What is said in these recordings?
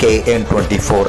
KN24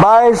22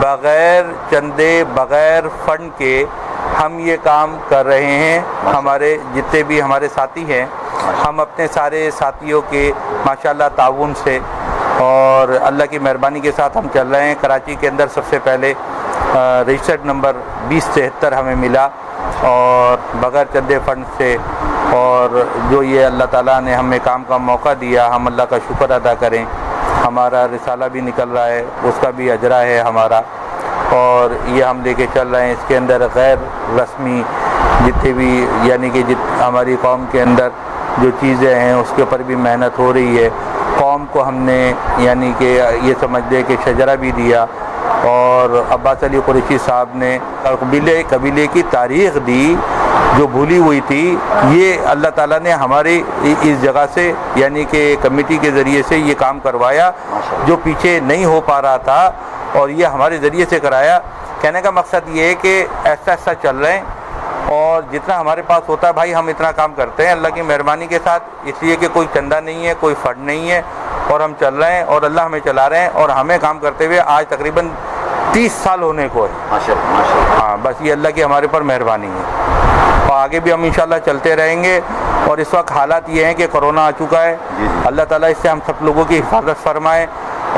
بغیر چندے بغیر فنڈ کے ہم یہ کام کر رہے ہیں. ہمارے جتنے بھی ہمارے ساتھی ہیں ہم اپنے سارے ساتھیوں کے ماشاءاللہ تعاون سے اور اللہ کی مہربانی کے ساتھ ہم چل رہے ہیں. کراچی کے اندر سب سے پہلے رجسٹرڈ نمبر 2073 ہمیں ملا اور بغیر چندے فنڈ سے, اور جو یہ اللہ تعالیٰ نے ہمیں کام کا موقع دیا ہم اللہ کا شکر ادا کریں. ہمارا رسالہ بھی نکل رہا ہے, اس کا بھی اجرا ہے ہمارا, اور یہ ہم لے کے چل رہے ہیں. اس کے اندر غیر رسمی جتنے بھی یعنی کہ ہماری قوم کے اندر جو چیزیں ہیں اس کے اوپر بھی محنت ہو رہی ہے. قوم کو ہم نے یعنی کہ یہ سمجھ لے کہ شجرہ بھی دیا, اور عباس علی قریشی صاحب نے قبیلے کی تاریخ دی جو بھولی ہوئی تھی. یہ اللہ تعالیٰ نے ہماری اس جگہ سے یعنی کہ کمیٹی کے ذریعے سے یہ کام کروایا جو پیچھے نہیں ہو پا رہا تھا, اور یہ ہمارے ذریعے سے کرایا. کہنے کا مقصد یہ ہے کہ ایسا ایسا چل رہے ہیں, اور جتنا ہمارے پاس ہوتا ہے بھائی ہم اتنا کام کرتے ہیں اللہ کی مہربانی کے ساتھ, اس لیے کہ کوئی چندہ نہیں ہے, کوئی فنڈ نہیں ہے, اور ہم چل رہے ہیں اور اللہ ہمیں چلا رہے ہیں. اور ہمیں کام کرتے ہوئے آج تقریباً 30 سال ہونے کو ہے. ہاں بس یہ اللہ کی ہمارے پر مہربانی ہے, اور آگے بھی ہم انشاءاللہ چلتے رہیں گے. اور اس وقت حالات یہ ہیں کہ کرونا آ چکا ہے, اللہ تعالیٰ اس سے ہم سب لوگوں کی حفاظت فرمائے.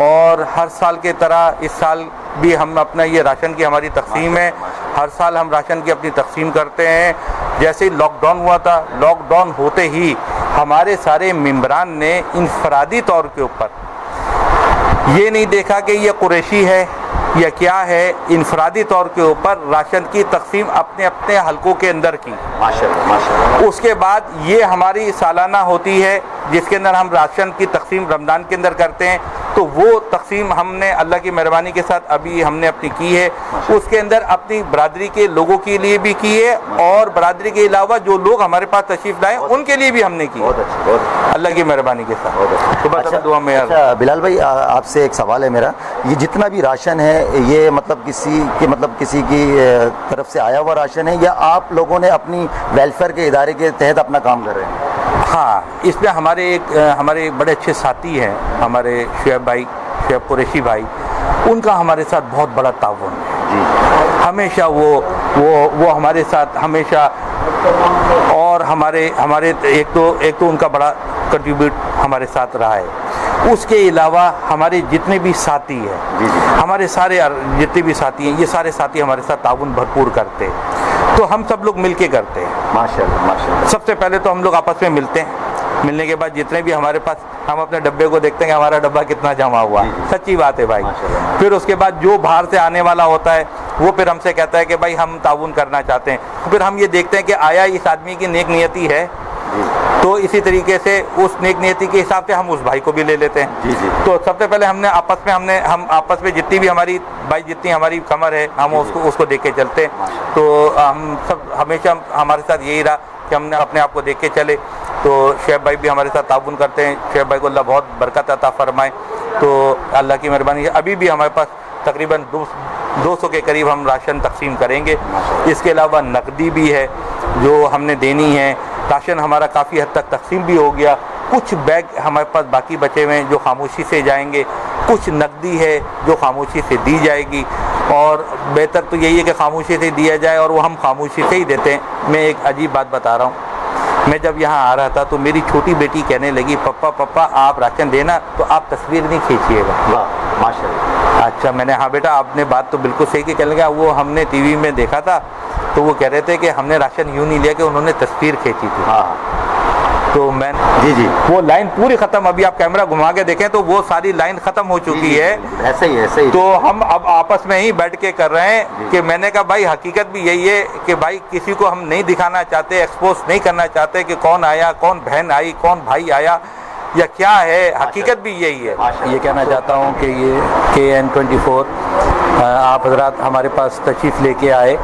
اور ہر سال کی طرح اس سال بھی ہم اپنا یہ راشن کی ہماری تقسیم ہے, ہر سال ہم راشن کی اپنی تقسیم کرتے ہیں. جیسے ہی لاک ڈاؤن ہوا تھا, لاک ڈاؤن ہوتے ہی ہمارے سارے ممبران نے انفرادی طور کے اوپر یہ نہیں دیکھا کہ یہ قریشی ہے یا کیا ہے, انفرادی طور کے اوپر راشن کی تقسیم اپنے اپنے حلقوں کے اندر کی. اس کے بعد یہ ہماری سالانہ ہوتی ہے جس کے اندر ہم راشن کی تقسیم رمضان کے اندر کرتے ہیں, تو وہ تقسیم ہم نے اللہ کی مہربانی کے ساتھ ابھی ہم نے اپنی کی ہے. اس کے اندر اپنی برادری کے لوگوں کے لیے بھی کی ہے, اور برادری کے علاوہ جو لوگ ہمارے پاس تشریف لائے ان کے لیے بھی ہم نے کی اللہ کی مہربانی کے ساتھ. دعا میں بلال بھائی آپ سے ایک سوال ہے میرا, یہ جتنا بھی راشن ہے یہ مطلب کسی کی طرف سے آیا ہوا راشن ہے یا آپ لوگوں نے اپنی ویلفیئر کے ادارے کے تحت اپنا کام کر رہے ہیں؟ ہاں, اس میں ہمارے بڑے اچھے ساتھی ہیں ہمارے شعیب قریشی بھائی, ان کا ہمارے ساتھ بہت بڑا تعاون ہے. ہمیشہ وہ ہمارے ساتھ ہمیشہ, اور ہمارے ایک تو ان کا بڑا کنٹریبیوٹ ہمارے ساتھ رہا ہے. اس کے علاوہ ہمارے جتنے بھی ساتھی ہیں ہمارے سارے جتنے بھی ساتھی ہیں یہ سارے ساتھی ہمارے ساتھ تعاون بھرپور کرتے ہیں, تو ہم سب لوگ مل کے کرتے ہیں. ماشاءاللہ. سب سے پہلے تو ہم لوگ آپس میں ملتے ہیں, ملنے کے بعد جتنے بھی ہمارے پاس ہم اپنے ڈبے کو دیکھتے ہیں کہ ہمارا ڈبہ کتنا جمع ہوا. سچی بات ہے بھائی. پھر اس کے بعد جو باہر سے آنے والا ہوتا ہے وہ پھر ہم سے کہتا ہے کہ بھائی ہم تعاون کرنا چاہتے ہیں, پھر ہم یہ دیکھتے ہیں کہ آیا اس آدمی کی نیک نیتی ہے, تو اسی طریقے سے اس نیک نیتی کے حساب سے ہم اس بھائی کو بھی لے لیتے ہیں. تو سب سے پہلے ہم آپس میں جتنی بھی ہماری بھائی جتنی ہماری کمر ہے ہم اس کو دیکھ کے چلتے ہیں. تو ہم سب ہمیشہ ہمارے ساتھ یہی رہا کہ ہم نے اپنے آپ کو دیکھ کے چلے. تو شعیب بھائی بھی ہمارے ساتھ تعاون کرتے ہیں, شعیب بھائی کو اللہ بہت برکت عطا فرمائے. تو اللہ کی مہربانی ہے ابھی بھی ہمارے پاس تقریباً 200 کے قریب ہم راشن تقسیم کریں گے. اس کے علاوہ نقدی بھی ہے جو ہم نے دینی ہے. راشن ہمارا کافی حد تک تقسیم بھی ہو گیا, کچھ بیگ ہمارے پاس باقی بچے ہوئے ہیں جو خاموشی سے جائیں گے, کچھ نقدی ہے جو خاموشی سے دی جائے گی. اور بہتر تو یہی ہے کہ خاموشی سے دیا جائے, اور وہ ہم خاموشی سے ہی دیتے ہیں. میں ایک عجیب بات بتا رہا ہوں, میں جب یہاں آ رہا تھا تو میری چھوٹی بیٹی کہنے لگی پپا آپ راشن دینا تو آپ تصویر نہیں کھینچیے گا. ماشاءاللہ. اچھا, میں نے ہاں بیٹا آپ نے بات تو بالکل صحیح کی. کہنے لگا وہ ہم نے ٹی وی میں دیکھا تھا تو وہ کہہ رہے تھے کہ ہم نے راشن یوں نہیں لیا کہ انہوں نے تصویر کھینچی تھی. تو میں جی وہ لائن پوری ختم, ابھی آپ کیمرہ گھما کے دیکھیں تو وہ ساری لائن ختم ہو چکی ہے. ایسے ہی تو ہم اب آپس میں ہی بیٹھ کے کر رہے ہیں کہ میں نے کہا بھائی حقیقت بھی یہی ہے کہ بھائی کسی کو ہم نہیں دکھانا چاہتے, ایکسپوز نہیں کرنا چاہتے کہ کون آیا, کون بہن آئی, کون بھائی آیا یا کیا ہے. حقیقت بھی یہی ہے. یہ کہنا چاہتا ہوں کہ یہ KN24 آپ حضرات ہمارے پاس تشریف لے کے آئے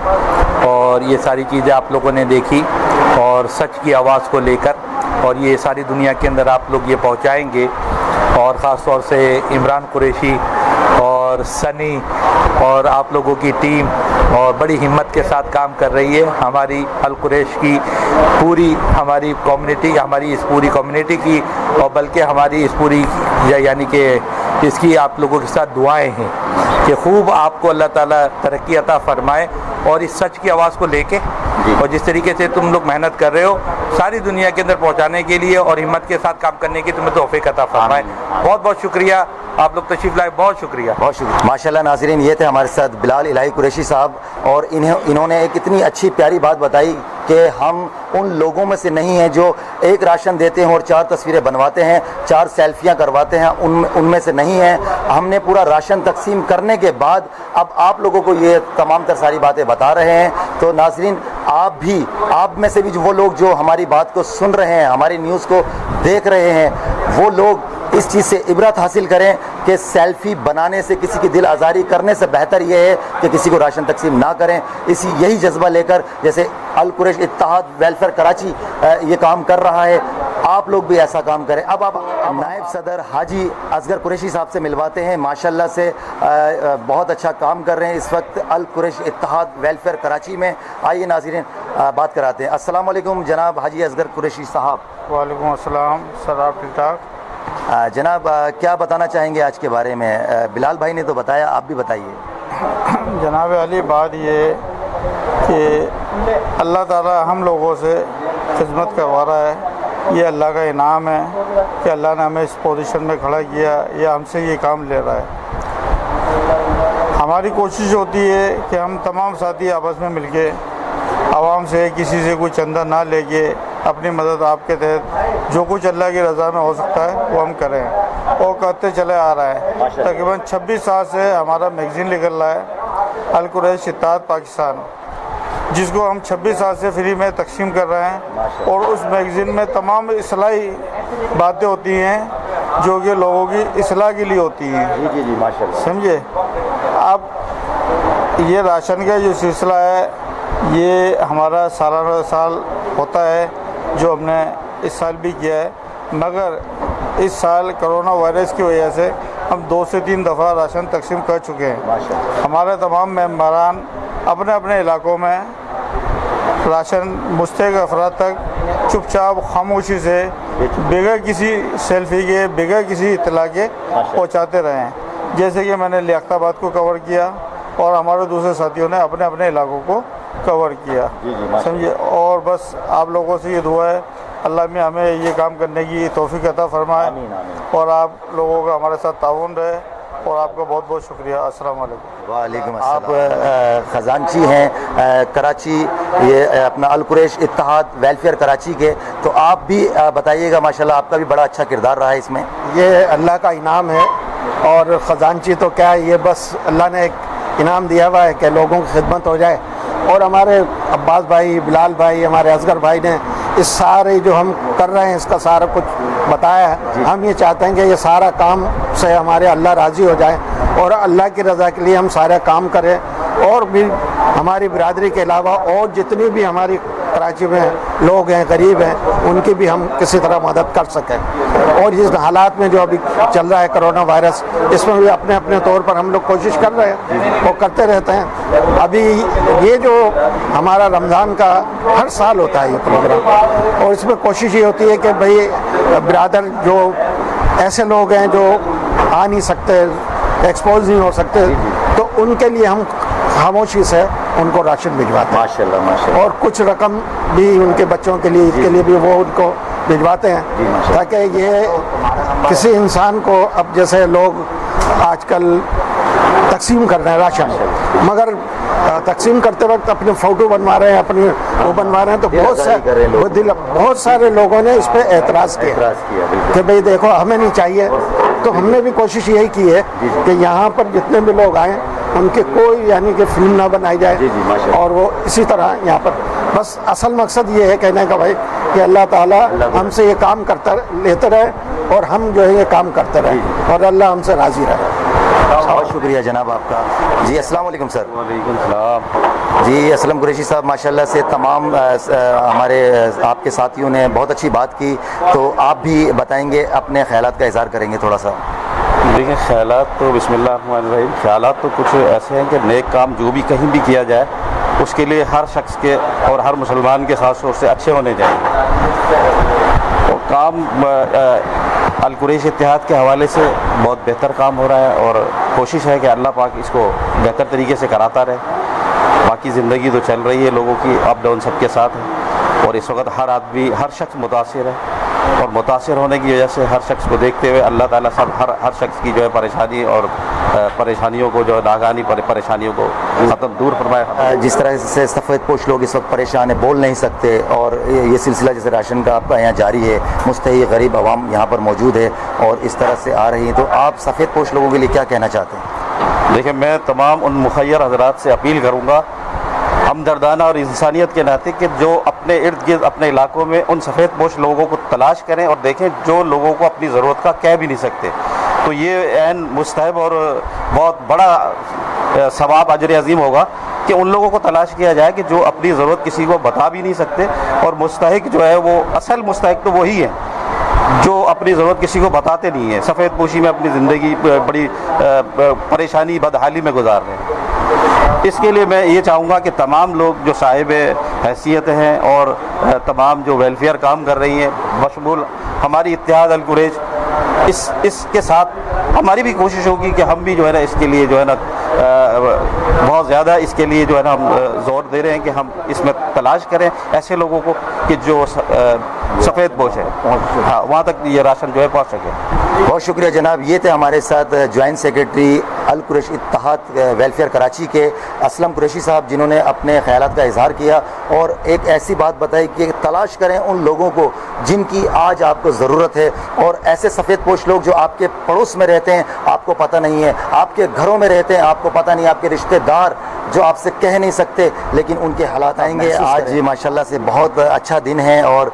اور یہ ساری چیزیں آپ لوگوں نے دیکھی, اور سچ کی آواز کو لے کر, اور یہ ساری دنیا کے اندر آپ لوگ یہ پہنچائیں گے. اور خاص طور سے عمران قریشی اور سنی اور آپ لوگوں کی ٹیم اور بڑی ہمت کے ساتھ کام کر رہی ہے. ہماری القریش کی پوری ہماری کمیونٹی, ہماری اس پوری کمیونٹی کی, اور بلکہ ہماری اس پوری یعنی کہ اس کی آپ لوگوں کے ساتھ دعائیں ہیں کہ خوب آپ کو اللہ تعالیٰ ترقی عطا فرمائے، اور اس سچ کی آواز کو لے کے اور جس طریقے سے تم لوگ محنت کر رہے ہو ساری دنیا کے اندر پہنچانے کے لیے اور ہمت کے ساتھ کام کرنے کی تمہیں توفیق عطا فرمائے۔ بہت بہت شکریہ، آپ لوگ تشریف لائے، بہت شکریہ۔ بہت شکریہ ماشاءاللہ۔ ناظرین، یہ تھے ہمارے ساتھ بلال الہی قریشی صاحب، اور انہوں نے ایک اتنی اچھی پیاری بات بتائی کہ ہم ان لوگوں میں سے نہیں ہیں جو ایک راشن دیتے ہیں اور 4 تصویریں بنواتے ہیں، 4 سیلفیاں کرواتے ہیں، ان میں سے نہیں ہیں۔ ہم نے پورا راشن تقسیم کرنے کے بعد اب آپ لوگوں کو یہ تمام تر ساری باتیں بتا رہے ہیں۔ تو ناظرین، آپ میں سے بھی وہ لوگ جو ہماری بات کو سن رہے ہیں، ہماری نیوز کو دیکھ رہے ہیں، وہ لوگ اس چیز سے عبرت حاصل کریں کہ سیلفی بنانے سے کسی کی دل آزاری کرنے سے بہتر یہ ہے کہ کسی کو راشن تقسیم نہ کریں۔ یہی جذبہ لے کر جیسے القریش اتحاد ویلفیئر کراچی یہ کام کر رہا ہے، آپ لوگ بھی ایسا کام کریں۔ اب آپ نائب صدر حاجی اصغر قریشی صاحب سے ملواتے ہیں، ماشاءاللہ سے بہت اچھا کام کر رہے ہیں اس وقت القریش اتحاد ویلفیئر کراچی میں۔ آئیے ناظرین بات کراتے ہیں۔ السلام علیکم جناب حاجی اصغر قریشی صاحب۔ وعلیکم السلام سر، آپ ٹھیک ٹھاک؟ جناب کیا بتانا چاہیں گے آج کے بارے میں؟ بلال بھائی نے تو بتایا، آپ بھی بتائیے۔ جناب علی، بات یہ کہ اللہ تعالیٰ ہم لوگوں سے خدمت کروا رہا ہے، یہ اللہ کا انعام ہے کہ اللہ نے ہمیں اس پوزیشن میں کھڑا کیا یا ہم سے یہ کام لے رہا ہے۔ ہماری کوشش ہوتی ہے کہ ہم تمام ساتھی آپس میں مل کے عوام سے کسی سے کوئی چندہ نہ لے کے اپنی مدد آپ کے تحت جو کچھ اللہ کی رضا میں ہو سکتا ہے وہ ہم کریں، اور کرتے چلے آ رہا ہے۔ تقریباً 26 سال سے ہمارا میگزین نکل رہا ہے القریش اتحاد پاکستان، جس کو ہم 26 سال سے فری میں تقسیم کر رہے ہیں، اور اس میگزین میں تمام اصلاحی باتیں ہوتی ہیں جو کہ لوگوں کی اصلاح کے لیے ہوتی ہیں۔ جی ماشاءاللہ، سمجھے؟ اب یہ راشن کا جو سلسلہ ہے یہ ہمارا سالانہ سال ہوتا ہے، جو ہم نے اس سال بھی کیا ہے، مگر اس سال کرونا وائرس کی وجہ سے ہم 2 سے 3 دفعہ راشن تقسیم کر چکے ہیں۔ ہمارے تمام ممبران اپنے اپنے علاقوں میں راشن مستحق افراد تک چپ چاپ خاموشی سے بغیر کسی سیلفی کے، بغیر کسی اطلاع کے پہنچاتے رہے ہیں، جیسے کہ میں نے لیاقت آباد کو کور کیا اور ہمارے دوسرے ساتھیوں نے اپنے اپنے علاقوں کو کور کیا، سمجھے؟ اور بس آپ لوگوں سے یہ دعا ہے اللہ میں ہمیں یہ کام کرنے کی توفیق عطا فرمائے، اور آپ لوگوں کا ہمارے ساتھ تعاون رہے، اور آپ کا بہت بہت شکریہ۔ السلام علیکم۔ وعلیکم السلام۔ آپ خزانچی ہیں کراچی، یہ اپنا القریش اتحاد ویلفیئر کراچی کے، تو آپ بھی بتائیے گا، ماشاءاللہ آپ کا بھی بڑا اچھا کردار رہا ہے اس میں۔ یہ اللہ کا انعام ہے، اور خزانچی تو کیا ہے، یہ بس اللہ نے ایک انعام دیا ہوا ہے کہ لوگوں کی خدمت ہو جائے، اور ہمارے عباس بھائی، بلال بھائی، ہمارے اصغر بھائی نے اس سارے جو ہم کر رہے ہیں اس کا سارا کچھ بتایا ہے۔ ہم یہ چاہتے ہیں کہ یہ سارا کام سے ہمارے اللہ راضی ہو جائے، اور اللہ کی رضا کے لیے ہم سارے کام کریں، اور بھی ہماری برادری کے علاوہ اور جتنی بھی ہماری کراچی میں لوگ ہیں، غریب ہیں، ان کی بھی ہم کسی طرح مدد کر سکیں۔ اور اس حالات میں جو ابھی چل رہا ہے کرونا وائرس، اس میں بھی اپنے اپنے طور پر ہم لوگ کوشش کر رہے ہیں، وہ کرتے رہتے ہیں۔ ابھی یہ جو ہمارا رمضان کا ہر سال ہوتا ہے یہ پروگرام، اور اس میں کوشش یہ ہوتی ہے کہ بھئی برادر جو ایسے لوگ ہیں جو آ نہیں سکتے، ایکسپوز نہیں ہو سکتے، تو ان کے لیے ہم خاموشی سے ان کو راشن بھجواتے ہیں، ماشاءاللہ ماشاءاللہ، اور کچھ رقم بھی ان کے بچوں کے لیے، عید کے لیے بھی وہ ان کو بھجواتے ہیں، تاکہ یہ کسی انسان کو، اب جیسے لوگ آج کل تقسیم کر رہے ہیں راشن، مگر تقسیم کرتے وقت اپنے فوٹو بنوا رہے ہیں، اپنے وہ بنوا رہے ہیں، تو بہت سارے لوگوں نے اس پہ اعتراض کیا کہ بھئی دیکھو ہمیں نہیں چاہیے۔ تو ہم نے بھی کوشش یہی کی ہے کہ یہاں پر جتنے بھی لوگ آئیں ان کے کوئی یعنی کہ فلم نہ بنائی جائے، اور وہ اسی طرح یہاں پر بس اصل مقصد یہ ہے کہنے کا بھائی کہ اللہ تعالیٰ ہم سے یہ کام کرتا لیتے رہے، اور ہم جو ہے یہ کام کرتے رہے، اور اللہ ہم سے راضی رہے۔ بہت شکریہ جناب آپ کا۔ جی السلام علیکم سر۔ وعلیکم السلام۔ جی اسلم قریشی صاحب، ماشاءاللہ سے تمام ہمارے آپ کے ساتھیوں نے بہت اچھی بات کی، تو آپ بھی بتائیں گے، اپنے خیالات کا اظہار کریں گے تھوڑا سا؟ دیکھیں، خیالات تو بسم اللہ الرحمن الرحیم، خیالات تو کچھ ایسے ہیں کہ نیک کام جو بھی کہیں بھی کیا جائے اس کے لیے ہر شخص کے اور ہر مسلمان کے خاص طور سے اچھے ہونے چاہیے، اور کام القریش اتحاد کے حوالے سے بہت بہتر کام ہو رہا ہے اور کوشش ہے کہ اللہ پاک اس کو بہتر طریقے سے کراتا رہے. باقی زندگی تو چل رہی ہے لوگوں کی، اپ ڈاؤن سب کے ساتھ ہے، اور اس وقت ہر آدمی، ہر شخص متاثر ہے، اور متاثر ہونے کی وجہ سے ہر شخص کو دیکھتے ہوئے اللہ تعالیٰ ہر شخص کی جو ہے پریشانی اور پریشانیوں کو جو ہے ناگہانی پریشانیوں کو دور فرمائے. جس طرح سے سفید پوش لوگ اس وقت پریشان ہیں، بول نہیں سکتے، اور یہ سلسلہ جیسے راشن کا آپ کا یہاں جاری ہے، مستحق غریب عوام یہاں پر موجود ہے اور اس طرح سے آ رہی ہیں، تو آپ سفید پوش لوگوں کے لیے کیا کہنا چاہتے ہیں؟ دیکھیں، میں تمام ان مخیر حضرات سے اپیل کروں گا ہمدردانہ اور انسانیت کے ناطے کہ جو اپنے ارد گرد اپنے علاقوں میں ان سفید پوش لوگوں کو تلاش کریں اور دیکھیں جو لوگوں کو اپنی ضرورت کا کہہ بھی نہیں سکتے. تو یہ عین مستحب اور بہت بڑا ثواب اجر عظیم ہوگا کہ ان لوگوں کو تلاش کیا جائے کہ جو اپنی ضرورت کسی کو بتا بھی نہیں سکتے، اور مستحق جو ہے وہ اصل مستحق تو وہی ہے جو اپنی ضرورت کسی کو بتاتے نہیں ہیں، سفید پوشی میں اپنی زندگی بڑی پریشانی بدحالی میں گزار رہے ہیں. اس کے لیے میں یہ چاہوں گا کہ تمام لوگ جو صاحب حیثیت ہیں اور تمام جو ویلفیئر کام کر رہی ہیں، بشمول ہماری اتحاد القریش، اس کے ساتھ ہماری بھی کوشش ہوگی کہ ہم بھی جو ہے نا اس کے لیے جو ہے نا بہت زیادہ اس کے لیے جو ہے نا ہم زور دے رہے ہیں کہ ہم اس میں تلاش کریں ایسے لوگوں کو کہ جو سفید پوش ہے، ہاں وہاں تک یہ راشن جو ہے پہنچ سکے. بہت شکریہ جناب. یہ تھے ہمارے ساتھ جوائنٹ سیکرٹری القریش اتحاد ویلفیئر کراچی کے اسلم قریشی صاحب، جنہوں نے اپنے خیالات کا اظہار کیا اور ایک ایسی بات بتائی کہ تلاش کریں ان لوگوں کو جن کی آج آپ کو ضرورت ہے، اور ایسے سفید پوش لوگ جو آپ کے پڑوس میں رہتے ہیں آپ کو پتہ نہیں ہے، آپ کے گھروں میں رہتے ہیں آپ کو پتہ نہیں، آپ کے رشتہ دار جو آپ سے کہہ نہیں سکتے لیکن ان کے حالات آئیں گے. آج ماشاءاللہ سے بہت اچھا دن ہے اور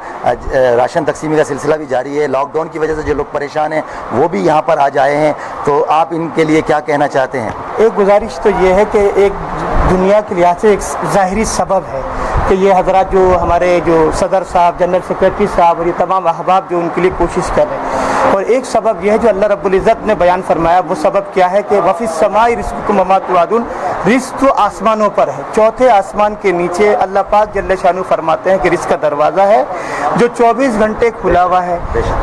راشن تقسیمی کا سلسلہ بھی جاری ہے. لاک ڈاؤن کی وجہ سے جو لوگ پریشان ہیں وہ بھی یہاں پر آج آئے ہیں، تو آپ ان کے لیے کیا کہنا چاہتے ہیں؟ ایک گزارش تو یہ ہے کہ ایک دنیا کے لحاظ سے ایک ظاہری سبب ہے کہ یہ حضرات جو ہمارے جو صدر صاحب، جنرل سیکرٹری صاحب اور یہ تمام احباب جو ان کے لیے کوشش کر رہے ہیں، اور ایک سبب یہ ہے جو اللہ رب العزت نے بیان فرمایا. وہ سبب کیا ہے کہ وفی السماء رزقکم وما توعدون، رزق تو آسمانوں پر ہے، چوتھے آسمان کے نیچے اللہ پاک جل شانہ فرماتے ہیں کہ رزق کا دروازہ ہے جو 24 گھنٹے کھلا ہوا ہے.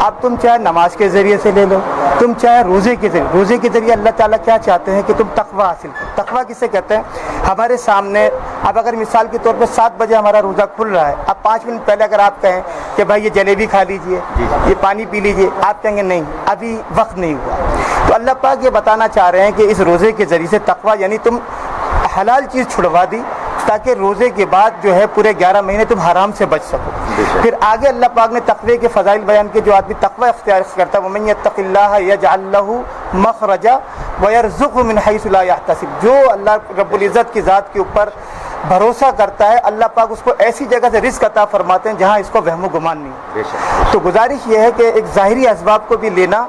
اب تم چاہے نماز کے ذریعے سے لے لو، تم چاہے روزے کے ذریعے اللہ تعالیٰ کیا چاہتے ہیں کہ تم تقوی حاصل کرو. تقوی کسے کہتے ہیں؟ ہمارے سامنے اب اگر مثال کے طور پہ 7 بجے ہمارا روزہ کھل رہا ہے، اب 5 منٹ پہلے اگر آپ کہیں کہ بھائی یہ جلیبی کھا لیجئے، یہ پانی پی لیجئے، آپ کہیں گے نہیں ابھی وقت نہیں ہوا. تو اللہ پاک یہ بتانا چاہ رہے ہیں کہ اس روزے کے ذریعے سے تقوی، یعنی تم حلال چیز چھڑوا دی تاکہ روزے کے بعد جو ہے پورے 11 مہینے تم حرام سے بچ سکو. پھر آگے اللہ پاک نے تقوی کے فضائل بیان کے، جو آدمی تقوی اختیار کرتا ہے وَمَن يَتَّقِ اللَّهَ يَجْعَل لَّهُ مَخْرَجًا وَيَرْزُقْهُ مِنْ حَيْثُ لَا يَحْتَسِبُ، جو اللہ رب العزت کی ذات کے اوپر بھروسہ کرتا ہے اللہ پاک اس کو ایسی جگہ سے رزق عطا فرماتے ہیں جہاں اس کو وہم و گمان نہیں. تو گزارش یہ ہے کہ ایک ظاہری اسباب کو بھی لینا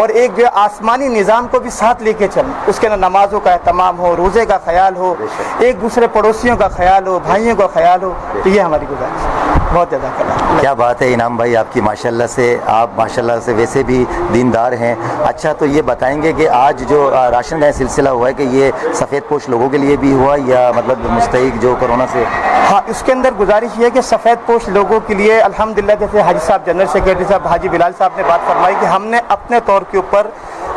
اور ایک جو آسمانی نظام کو بھی ساتھ لے کے چلنا، اس کے اندر نمازوں کا اہتمام ہو، روزے کا خیال ہو، ایک دوسرے پڑوسیوں کا خیال ہو، بھائیوں کا خیال ہو. تو یہ ہماری گزارش ہے. بہت جزاک اللہ. کیا بات ہے انعام بھائی آپ کی، ماشاءاللہ سے آپ ماشاءاللہ سے ویسے بھی دیندار ہیں. اچھا تو یہ بتائیں گے کہ آج جو راشن کا سلسلہ ہوا ہے کہ یہ سفید پوش لوگوں کے لیے بھی ہوا یا مطلب مستحق جو کورونا سے؟ ہاں، اس کے اندر گزارش یہ ہے کہ سفید پوش لوگوں کے لیے الحمدللہ، جیسے حاجی صاحب جنرل سیکرٹری صاحب حاجی بلال صاحب نے بات فرمائی کہ ہم نے اپنے طور کے اوپر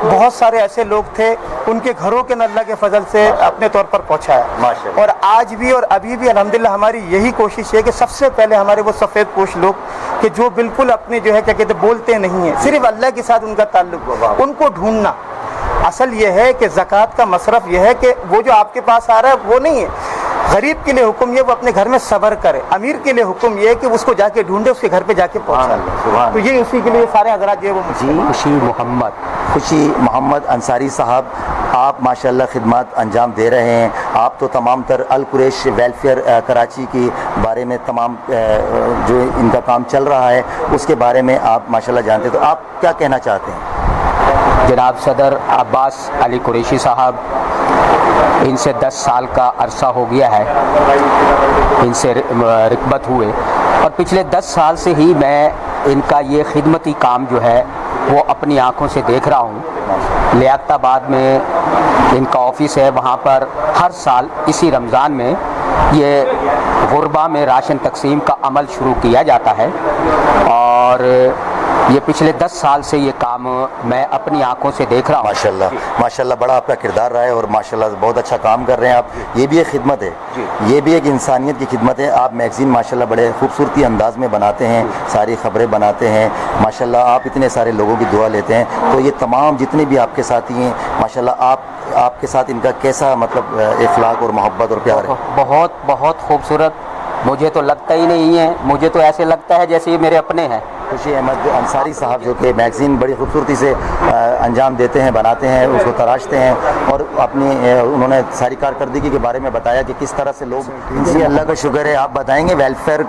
بہت سارے ایسے لوگ تھے ان کے گھروں کے اللہ کے فضل سے اپنے طور پر پہنچایا. اور آج بھی اور ابھی بھی الحمدللہ ہماری یہی کوشش ہے کہ سب سے پہلے ہمارے وہ سفید پوش لوگ کہ جو بالکل اپنے جو ہے کیا کہتے بولتے نہیں ہیں، صرف اللہ کے ساتھ ان کا تعلق، ان کو ڈھونڈنا. اصل یہ ہے کہ زکوٰۃ کا مصرف یہ ہے کہ وہ جو آپ کے پاس آ رہا ہے وہ نہیں ہے. غریب کے لیے حکم یہ وہ اپنے گھر میں صبر کرے، امیر کے لیے حکم یہ کہ اس کو جا کے ڈھونڈے، اس کے گھر پہ جا کے پہنچا. تو یہ اسی کے لیے سارے حضرات جو ہے وہ خوشی محمد انصاری صاحب، آپ ماشاءاللہ خدمات انجام دے رہے ہیں. آپ تو تمام تر القریش ویلفیئر کراچی کی بارے میں تمام جو ان کا کام چل رہا ہے اس کے بارے میں آپ ماشاءاللہ جانتے ہیں، تو آپ کیا کہنا چاہتے ہیں؟ جناب صدر عباس علی قریشی صاحب، ان سے 10 سال کا عرصہ ہو گیا ہے ان سے رغبت ہوئے، اور پچھلے 10 سال سے ہی میں ان کا یہ خدمتی کام جو ہے وہ اپنی آنکھوں سے دیکھ رہا ہوں. لیاقت آباد میں ان کا آفس ہے، وہاں پر ہر سال اسی رمضان میں یہ غربا میں راشن تقسیم کا عمل شروع کیا جاتا ہے، اور یہ پچھلے 10 سال سے یہ کام میں اپنی آنکھوں سے دیکھ رہا ہوں. ماشاءاللہ بڑا آپ کا کردار رہا ہے اور ماشاءاللہ بہت اچھا کام کر رہے ہیں آپ. یہ بھی ایک خدمت ہے, یہ بھی ایک انسانیت کی خدمت ہے. آپ میگزین ماشاءاللہ بڑے خوبصورتی انداز میں بناتے ہیں, ساری خبریں بناتے ہیں ماشاءاللہ. آپ اتنے سارے لوگوں کی دعا لیتے ہیں, تو یہ تمام جتنے بھی آپ کے ساتھی ہیں ماشاءاللہ آپ کے ساتھ ان کا کیسا مطلب اخلاق اور محبت اور پیار ہے؟ بہت بہت خوبصورت. مجھے تو لگتا ہی نہیں ہے, مجھے تو ایسے لگتا ہے جیسے یہ میرے اپنے ہیں. خوشی احمد انصاری صاحب جو کہ میگزین بڑی خوبصورتی سے انجام دیتے ہیں, بناتے ہیں, اس کو تراشتے ہیں, اور اپنی انہوں نے ساری کارکردگی کے بارے میں بتایا کہ کس طرح سے لوگ. جی اللہ کا شکر ہے. آپ بتائیں گے ویلفیئر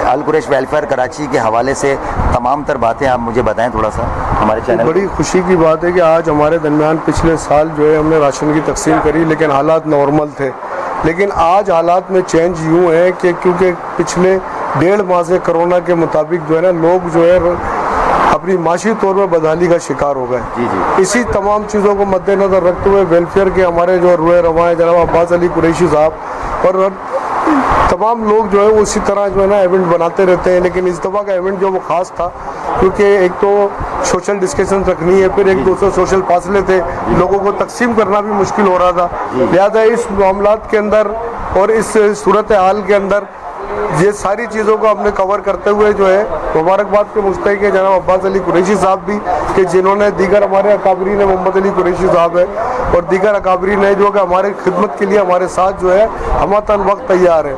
القریش ویلفیئر کراچی کے حوالے سے تمام تر باتیں آپ مجھے بتائیں تھوڑا سا ہمارے چینل. بڑی خوشی کی بات ہے کہ آج ہمارے درمیان پچھلے سال جو ہے ہم نے راشن کی تقسیم کری, لیکن حالات نارمل تھے. لیکن آج حالات میں چینج یوں ہے کہ کیونکہ پچھلے 1.5 ماہ سے کرونا کے مطابق جو ہے نا لوگ جو ہے اپنی معاشی طور پر بدحالی کا شکار ہو گئے. اسی تمام چیزوں کو مد نظر رکھتے ہوئے ویلفیئر کے ہمارے جو روئے رواں ہیں جناب عباس علی قریشی صاحب اور تمام لوگ جو ہے وہ اسی طرح جو ہے نا ایونٹ بناتے رہتے ہیں. لیکن اس دفعہ کا ایونٹ جو وہ خاص تھا کیونکہ ایک تو سوشل ڈسکشن رکھنی ہے, پھر ایک دوسرے سوشل فاصلے تھے, لوگوں کو تقسیم کرنا بھی مشکل ہو رہا تھا. لہٰذا اس معاملات کے اندر اور اس صورتحال کے اندر یہ ساری چیزوں کو ہم نے کور کرتے ہوئے جو ہے مبارکباد کے مستحق ہے جناب عباس علی قریشی صاحب بھی, کہ جنہوں نے دیگر ہمارے اکابرین محمد علی قریشی صاحب ہے اور دیگر اکابرین ہیں جو کہ ہمارے خدمت کے لیے ہمارے ساتھ جو ہے ہمہ وقت تیار ہے.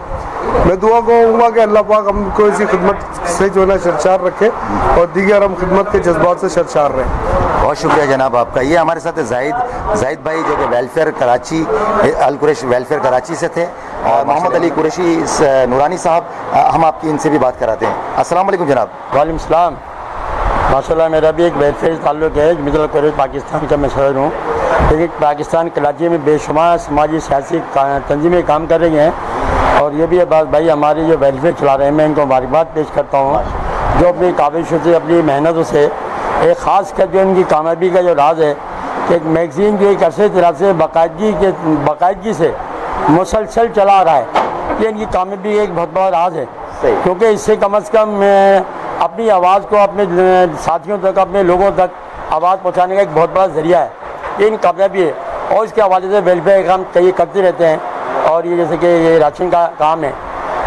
میں دعا کہوں گا کہ اللہ پاک ہم کو اسی خدمت سے جو ہے نا سرشار رکھے اور دیگر ہم خدمت کے جذبات سے سرشار رہیں. بہت شکریہ جناب آپ کا. یہ ہمارے ساتھ زاہد بھائی جو کہ ویلفیئر کراچی القریش ویلفیئر کراچی سے تھے, اور محمد علی قریشی نورانی صاحب, ہم آپ کی ان سے بھی بات کراتے ہیں. السلام علیکم جناب. وعلیکم السلام. ماشاء اللہ میرا بھی ایک ویلفیئر تعلق ہے. مثل القریش پاکستان کا میں صدر ہوں, لیکن پاکستان کراچی میں بے شمار سماجی سیاسی تنظیمیں کام کر رہی ہیں, اور یہ بھی عباس بھائی ہماری جو ویلفیئر چلا رہے ہیں, میں ان کو مبارکباد پیش کرتا ہوں جو اپنی کاوشوں سے اپنی محنتوں سے ایک خاص کر جو ان کی کامیابی کا جو راز ہے کہ ایک میگزین جو ایک عرصے طرح سے باقاعدگی سے مسلسل چلا رہا ہے, یہ ان کی کامیابی ایک بہت بڑا راز ہے. کیونکہ اس سے کم از کم اپنی آواز کو اپنے ساتھیوں تک, اپنے لوگوں تک آواز پہنچانے کا ایک بہت بڑا ذریعہ ہے. یہ ان کامیابی ہے, اور اس کے حوالے سے ویلفیئر کام کئی کرتے رہتے ہیں. اور یہ جیسے کہ یہ راشن کا کام ہے,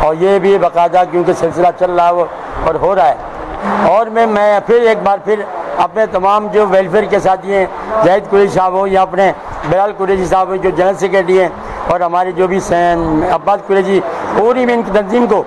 اور یہ بھی باقاعدہ کیونکہ سلسلہ چل رہا ہے اور ہو رہا ہے. اور میں پھر ایک بار پھر اپنے تمام جو ویلفیئر کے ساتھی ہیں, زاہد قریشی صاحب ہو یا اپنے بلال قریشی صاحب ہو جو جنرل سیکرٹری ہیں, اور ہمارے جو بھی عباس قریشی, پوری میں ان کی تنظیم کو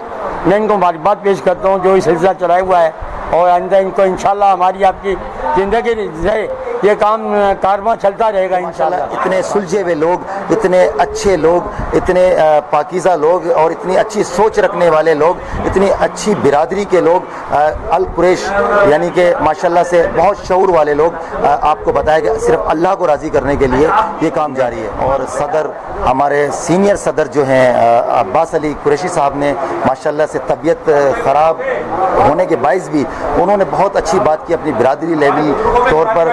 میں ان کو مبارکباد پیش کرتا ہوں جو یہ سلسلہ چلایا ہوا ہے. اور آئندہ ان کو انشاءاللہ ہماری آپ کی زندگی سے یہ کام کارواں چلتا رہے گا انشاءاللہ. اتنے سلجھے ہوئے لوگ, اتنے اچھے لوگ, اتنے پاکیزہ لوگ, اور اتنی اچھی سوچ رکھنے والے لوگ, اتنی اچھی برادری کے لوگ, القریش یعنی کہ ماشاءاللہ سے بہت شعور والے لوگ. آپ کو بتایا کہ صرف اللہ کو راضی کرنے کے لیے یہ کام جاری ہے. اور صدر ہمارے سینئر صدر جو ہیں عباس علی قریشی صاحب نے ماشاءاللہ سے طبیعت خراب ہونے کے باعث بھی انہوں نے بہت اچھی بات کی اپنی برادری لیول طور پر.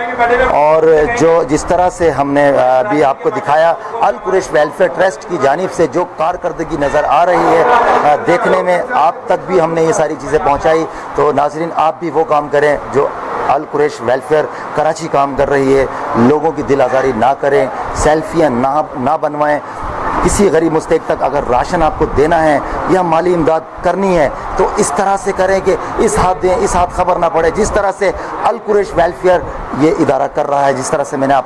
اور جو جس طرح سے ہم نے ابھی آپ کو دکھایا القریش ویلفیئر ٹرسٹ کی جانب سے جو کارکردگی نظر آ رہی ہے دیکھنے میں, آپ تک بھی ہم نے یہ ساری چیزیں پہنچائی. تو ناظرین آپ بھی وہ کام کریں جو القریش ویلفیئر کراچی کام کر رہی ہے. لوگوں کی دل آزاری نہ کریں, سیلفیاں نہ بنوائیں. کسی غریب مستحق تک اگر راشن آپ کو دینا ہے یا مالی امداد کرنی ہے تو اس طرح سے کریں کہ اس ہاتھ دیں اس ہاتھ خبر نہ پڑے, جس طرح سے القریش ویلفیئر یہ ادارہ کر رہا ہے, جس طرح سے میں نے آپ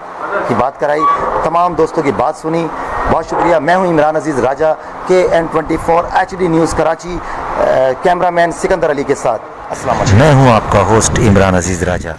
کی بات کرائی, تمام دوستوں کی بات سنی. بہت شکریہ. میں ہوں Imran Aziz Raja, KN24 HD news Karachi, cameraman Sikandar Ali کے ساتھ. السلام علیکم. میں ہوں آپ کا ہوسٹ عمران عزیز راجہ.